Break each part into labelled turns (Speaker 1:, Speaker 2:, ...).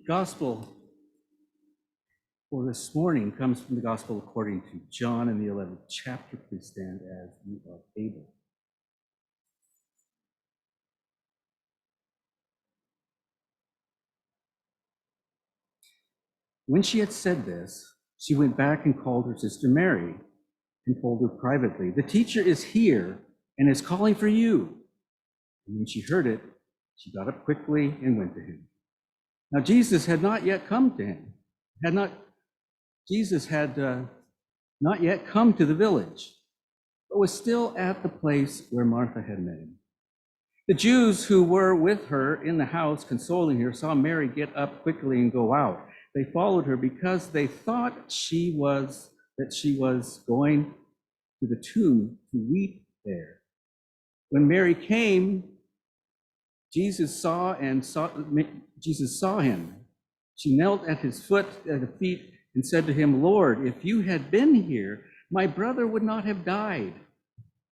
Speaker 1: gospel for this morning comes from the gospel according to John in the 11th chapter. Please stand as you are able. When she had said this, she went back and called her sister Mary and told her privately, "The teacher is here and is calling for you." And when she heard it, she got up quickly and went to him. Now Jesus had not yet come to him. Jesus had not yet come to the village, but was still at the place where Martha had met him. The Jews who were with her in the house consoling her saw Mary get up quickly and go out. They followed her because they thought that she was going to the tomb to weep there. When Mary came, Jesus saw him. She knelt at his feet and said to him, "Lord, if you had been here, my brother would not have died."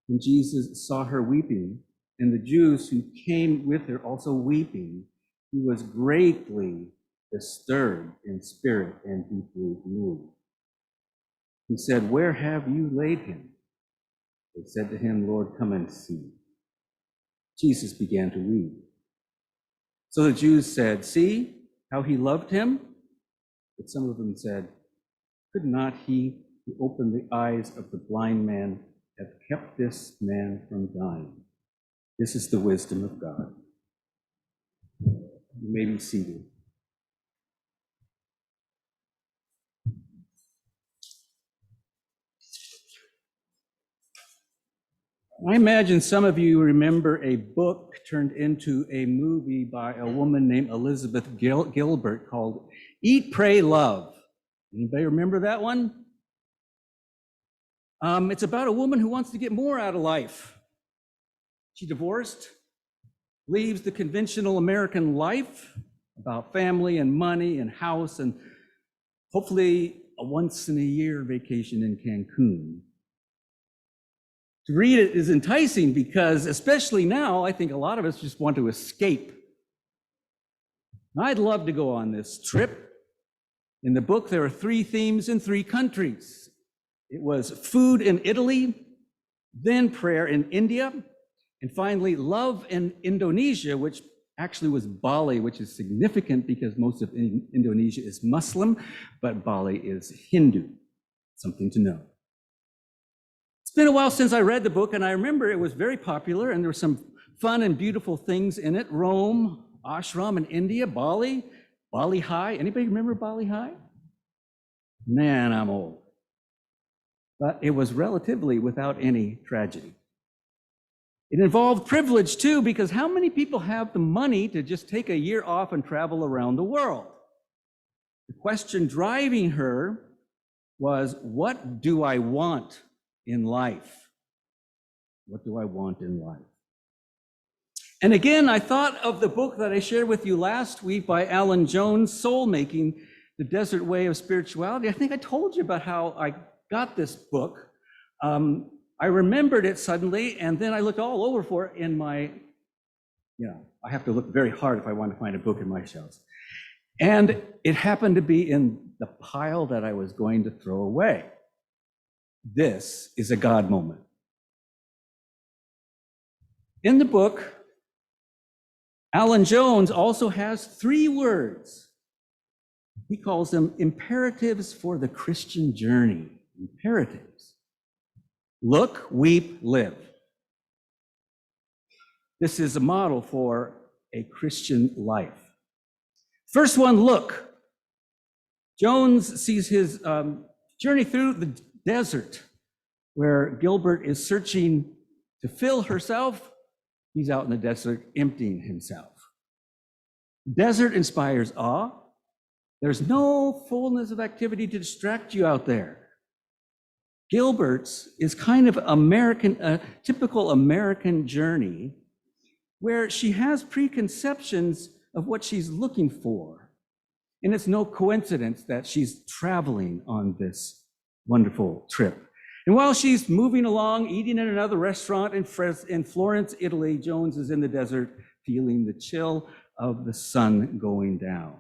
Speaker 1: When Jesus saw her weeping, and the Jews who came with her also weeping, he was greatly disturbed in spirit and deeply moved. He said, "Where have you laid him?" They said to him, "Lord, come and see." Jesus began to weep. So the Jews said, "See how he loved him?" But some of them said, "Could not he who opened the eyes of the blind man have kept this man from dying?" This is the wisdom of God. You may be seated. I imagine some of you remember a book turned into a movie by a woman named Elizabeth Gilbert called Eat, Pray, Love. Anybody remember that one? It's about a woman who wants to get more out of life. She divorced, leaves the conventional American life about family and money and house and hopefully a once-in-a-year vacation in Cancun. To read it is enticing because, especially now, I think a lot of us just want to escape. I'd love to go on this trip. In the book, there are 3 themes in 3 countries. It was food in Italy, then prayer in India, and finally love in Indonesia, which actually was Bali, which is significant because most of Indonesia is Muslim, but Bali is Hindu. Something to know. It's been a while since I read the book, and I remember it was very popular, and there were some fun and beautiful things in it. Rome, ashram in India, Bali High. Anybody remember Bali High? Man, I'm old. But it was relatively without any tragedy. It involved privilege too, because how many people have the money to just take a year off and travel around the world? The question driving her was, what do I want in life? What do I want in life? And again, I thought of the book that I shared with you last week by Alan Jones, Soul Making, The Desert Way of Spirituality. I think I told you about how I got this book. I remembered it suddenly, and then I looked all over for it in my, I have to look very hard if I want to find a book in my shelves. And it happened to be in the pile that I was going to throw away. This is a God moment. In the book, Alan Jones also has 3 words. He calls them imperatives for the Christian journey. Imperatives. Look, weep, live. This is a model for a Christian life. First one, look. Jones sees his journey through the desert where Gilbert is searching to fill herself. He's out in the desert emptying himself. Desert inspires awe. There's no fullness of activity to distract you out there. Gilbert's is kind of a typical American journey where she has preconceptions of what she's looking for. And it's no coincidence that she's traveling on this wonderful trip. And while she's moving along, eating in another restaurant in Florence, Italy, Jones is in the desert feeling the chill of the sun going down.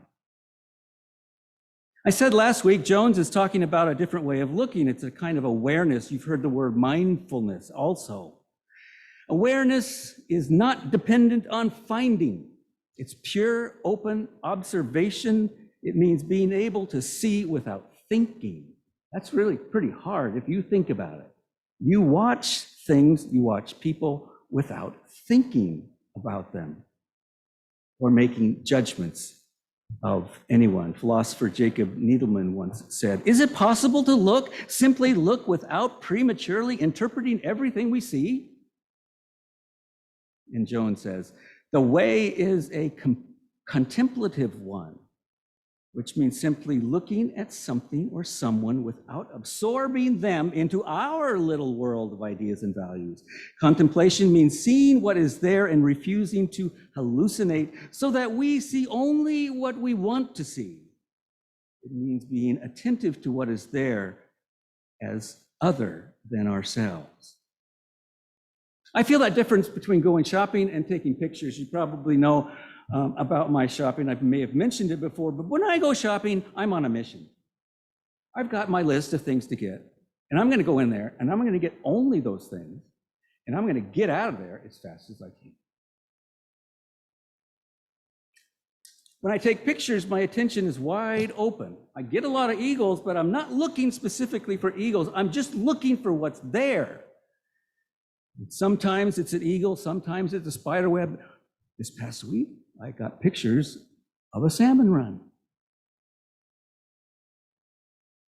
Speaker 1: I said last week, Jones is talking about a different way of looking. It's a kind of awareness. You've heard the word mindfulness also. Awareness is not dependent on finding. It's pure, open observation. It means being able to see without thinking. That's really pretty hard if you think about it. You watch things, you watch people without thinking about them or making judgments of anyone. Philosopher Jacob Needleman once said, "Is it possible to simply look without prematurely interpreting everything we see?" And Jones says, "The way is a contemplative one, which means simply looking at something or someone without absorbing them into our little world of ideas and values. Contemplation means seeing what is there and refusing to hallucinate so that we see only what we want to see. It means being attentive to what is there as other than ourselves." I feel that difference between going shopping and taking pictures. You probably know about my shopping. I may have mentioned it before, but when I go shopping, I'm on a mission. I've got my list of things to get, and I'm going to go in there, and I'm going to get only those things, and I'm going to get out of there as fast as I can. When I take pictures, my attention is wide open. I get a lot of eagles, but I'm not looking specifically for eagles. I'm just looking for what's there. Sometimes it's an eagle, sometimes it's a spider web. This past week, I got pictures of a salmon run.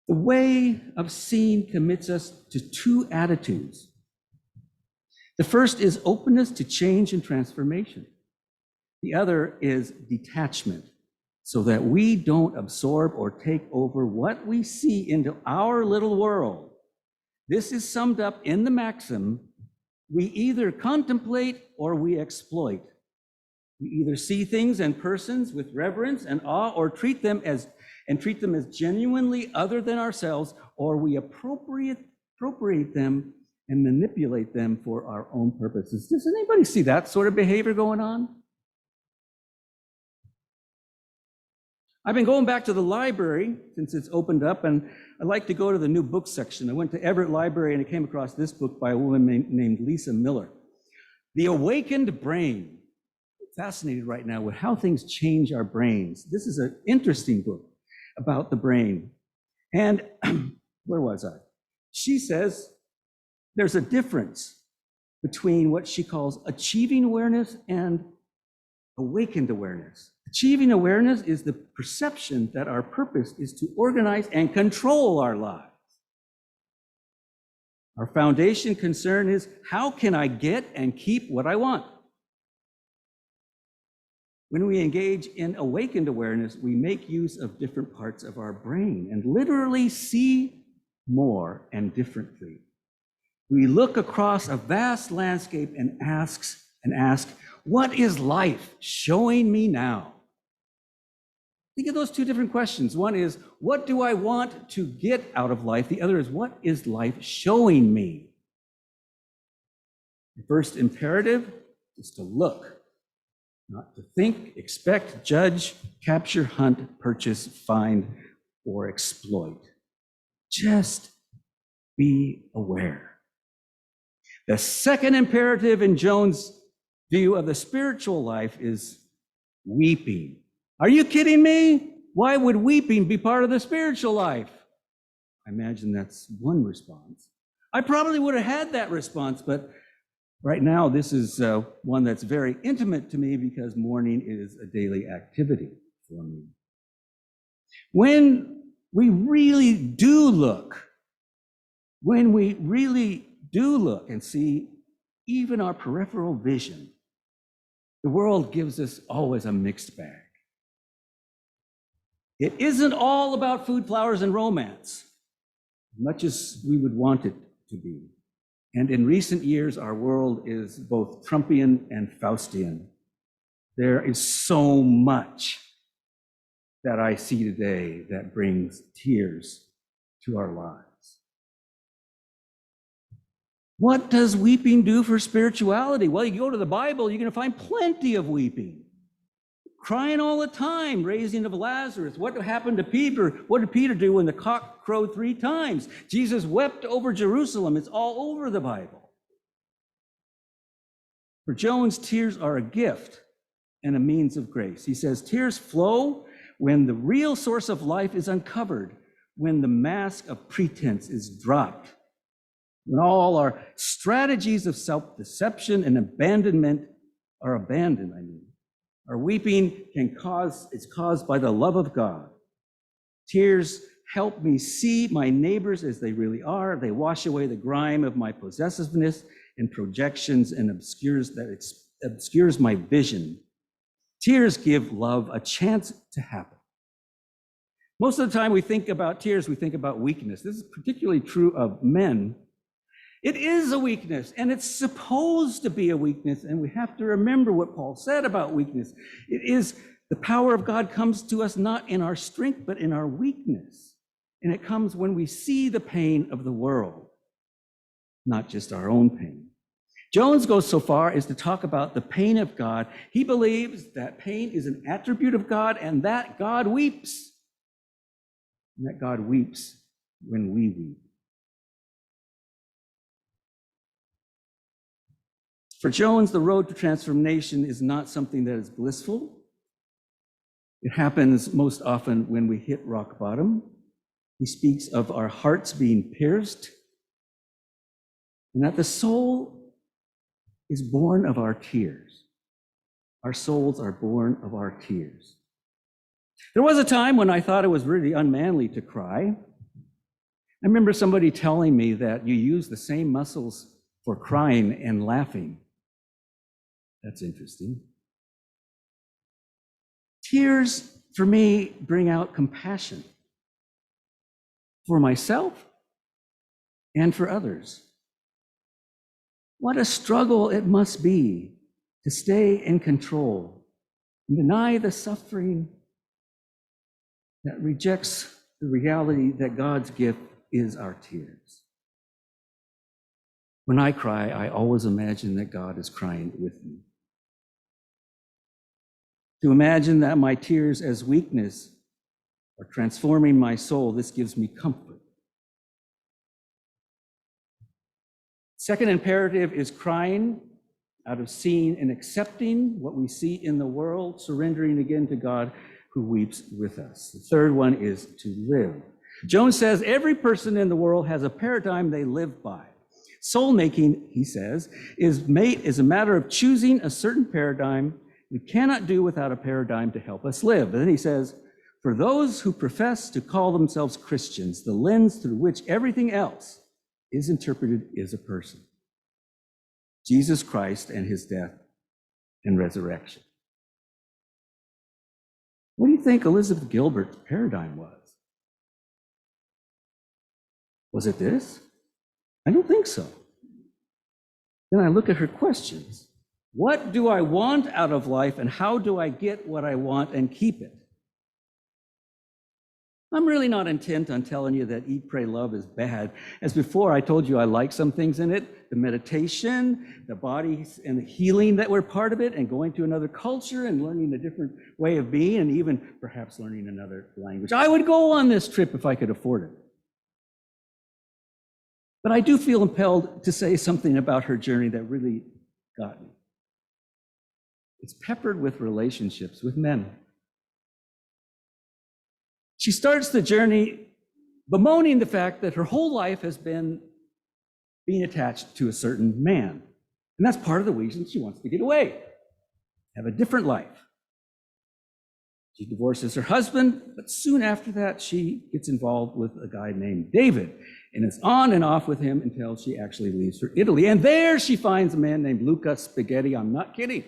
Speaker 1: The way of seeing commits us to two attitudes. The first is openness to change and transformation. The other is detachment, so that we don't absorb or take over what we see into our little world. This is summed up in the maxim, we either contemplate or we exploit. We either see things and persons with reverence and awe or treat them as genuinely other than ourselves, or we appropriate them and manipulate them for our own purposes. Does anybody see that sort of behavior going on? I've been going back to the library since it's opened up, and I like to go to the new book section. I went to Everett Library and I came across this book by a woman named Lisa Miller, The Awakened Brain. I'm fascinated right now with how things change our brains. This is an interesting book about the brain. And where was I? She says there's a difference between what she calls achieving awareness and awakened awareness. Achieving awareness is the perception that our purpose is to organize and control our lives. Our foundation concern is, how can I get and keep what I want? When we engage in awakened awareness, we make use of different parts of our brain and literally see more and differently. We look across a vast landscape and ask, what is life showing me now? Think of those two different questions. One is, what do I want to get out of life? The other is, what is life showing me? The first imperative is to look, not to think, expect, judge, capture, hunt, purchase, find, or exploit. Just be aware. The second imperative in Jones' view of the spiritual life is weeping. Are you kidding me? Why would weeping be part of the spiritual life? I imagine that's one response. I probably would have had that response, but right now this is one that's very intimate to me because mourning is a daily activity for me. When we really do look and see even our peripheral vision, the world gives us always a mixed bag. It isn't all about food, flowers, and romance, much as we would want it to be. And in recent years, our world is both Trumpian and Faustian. There is so much that I see today that brings tears to our lives. What does weeping do for spirituality? Well, you go to the Bible, you're going to find plenty of weeping. crying all the time, raising of Lazarus. What happened to Peter? What did Peter do when the cock crowed 3 times? Jesus wept over Jerusalem. It's all over the Bible. For Jones, tears are a gift and a means of grace. He says, tears flow when the real source of life is uncovered, when the mask of pretense is dropped, when all our strategies of self-deception and abandonment are abandoned, Our weeping is caused by the love of God. Tears help me see my neighbors as they really are. They wash away the grime of my possessiveness and projections and obscures my vision. Tears give love a chance to happen. Most of the time we think about tears, we think about weakness. This is particularly true of men. It is a weakness, and it's supposed to be a weakness, and we have to remember what Paul said about weakness. It is the power of God comes to us not in our strength, but in our weakness. And it comes when we see the pain of the world, not just our own pain. Jones goes so far as to talk about the pain of God. He believes that pain is an attribute of God and that God weeps. And that God weeps when we weep. For Jones, the road to transformation is not something that is blissful. It happens most often when we hit rock bottom. He speaks of our hearts being pierced, and that the soul is born of our tears. Our souls are born of our tears. There was a time when I thought it was really unmanly to cry. I remember somebody telling me that you use the same muscles for crying and laughing. That's interesting. Tears, for me, bring out compassion for myself and for others. What a struggle it must be to stay in control and deny the suffering that rejects the reality that God's gift is our tears. When I cry, I always imagine that God is crying with me. To imagine that my tears as weakness are transforming my soul, this gives me comfort. Second imperative is crying out of seeing and accepting what we see in the world, surrendering again to God who weeps with us. The third one is to live. Jones says every person in the world has a paradigm they live by. Soul making, he says, is a matter of choosing a certain paradigm we cannot do without a paradigm to help us live. And then he says, for those who profess to call themselves Christians, the lens through which everything else is interpreted is a person, Jesus Christ and his death and resurrection. What do you think Elizabeth Gilbert's paradigm was? Was it this? I don't think so. Then I look at her questions. What do I want out of life, and how do I get what I want and keep it? I'm really not intent on telling you that Eat, Pray, Love is bad. As before, I told you I like some things in it, the meditation, the body and the healing that were part of it, and going to another culture and learning a different way of being, and even perhaps learning another language. I would go on this trip if I could afford it. But I do feel impelled to say something about her journey that really got me. It's peppered with relationships with men. She starts the journey bemoaning the fact that her whole life has been being attached to a certain man. And that's part of the reason she wants to get away, have a different life. She divorces her husband, but soon after that, she gets involved with a guy named David, and is on and off with him until she actually leaves for Italy. And there she finds a man named Luca Spaghetti. I'm not kidding.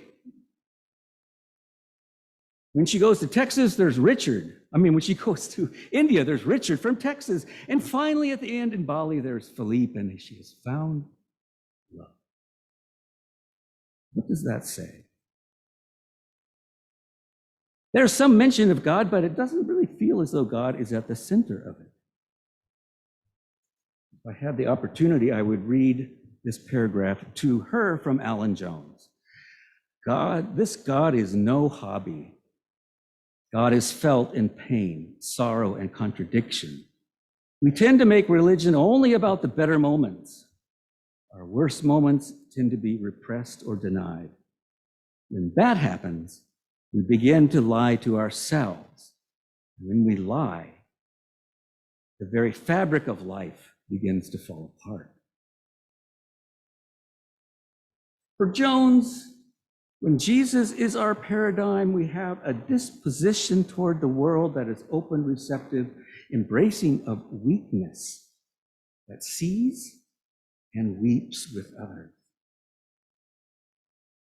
Speaker 1: When she goes to Texas, there's Richard. When she goes to India, there's Richard from Texas. And finally, at the end in Bali, there's Philippe, and she has found love. What does that say? There's some mention of God, but it doesn't really feel as though God is at the center of it. If I had the opportunity, I would read this paragraph to her from Alan Jones. This God is no hobby. God is felt in pain, sorrow, and contradiction. We tend to make religion only about the better moments. Our worst moments tend to be repressed or denied. When that happens, we begin to lie to ourselves. When we lie, the very fabric of life begins to fall apart. For Jones, when Jesus is our paradigm, we have a disposition toward the world that is open, receptive, embracing of weakness, that sees and weeps with others.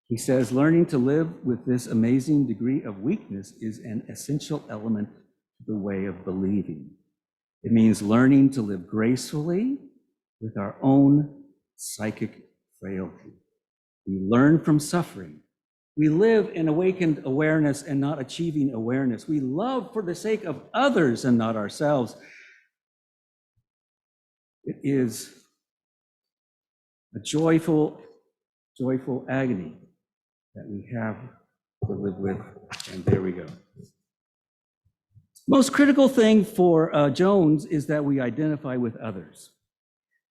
Speaker 1: He says, learning to live with this amazing degree of weakness is an essential element to the way of believing. It means learning to live gracefully with our own psychic frailty. We learn from suffering. We live in awakened awareness and not achieving awareness. We love for the sake of others and not ourselves. It is a joyful agony that we have to live with. And there we go. Most critical thing for Jones is that we identify with others,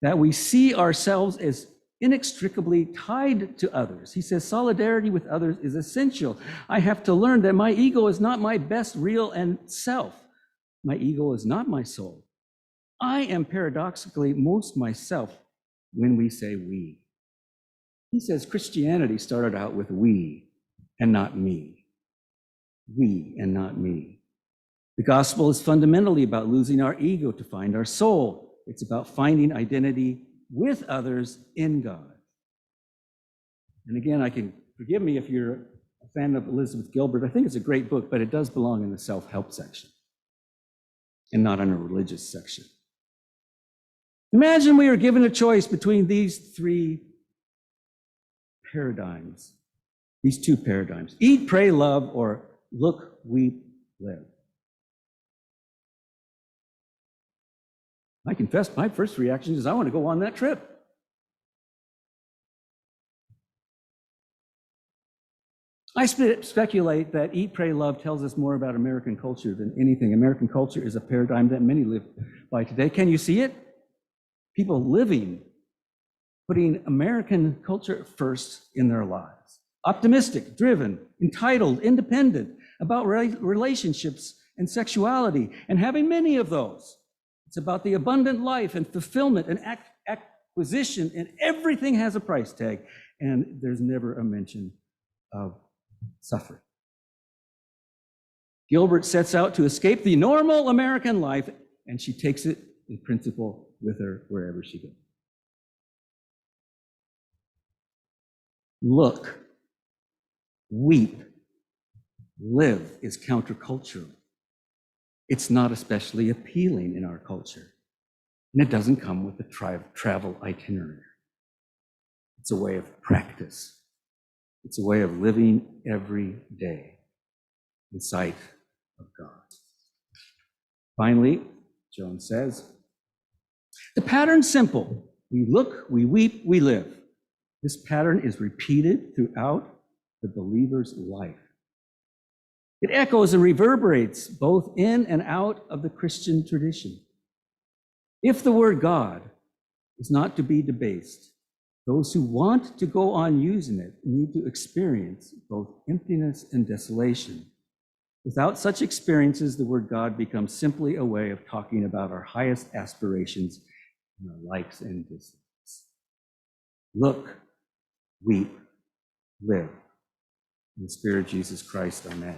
Speaker 1: that we see ourselves as inextricably tied to others. He says solidarity with others is essential. I have to learn that my ego is not my best real and self. My ego is not my soul. I am paradoxically most myself when we say we. He says Christianity started out with we and not me. We and not me. The gospel is fundamentally about losing our ego to find our soul. It's about finding identity with others in God. And again, forgive me if you're a fan of Elizabeth Gilbert. I think it's a great book, but it does belong in the self-help section and not in a religious section. Imagine we were given a choice between these three paradigms, these two paradigms: eat, pray, love, or look, weep, live. I confess my first reaction is I want to go on that trip. I speculate that eat, pray, love tells us more about American culture than anything. American culture is a paradigm that many live by today. Can you see it? People living, putting American culture first in their lives. Optimistic, driven, entitled, independent, about relationships and sexuality, and having many of those. It's about the abundant life and fulfillment and acquisition, and everything has a price tag, and there's never a mention of suffering. Gilbert sets out to escape the normal American life, and she takes it in principle with her wherever she goes. Look, weep, live is countercultural. It's not especially appealing in our culture, and it doesn't come with a travel itinerary. It's a way of practice. It's a way of living every day in sight of God. Finally, Jones says, the pattern's simple. We look, we weep, we live. This pattern is repeated throughout the believer's life. It echoes and reverberates both in and out of the Christian tradition. If the word God is not to be debased, those who want to go on using it need to experience both emptiness and desolation. Without such experiences, the word God becomes simply a way of talking about our highest aspirations and our likes and dislikes. Look, weep, live. In the Spirit of Jesus Christ, amen.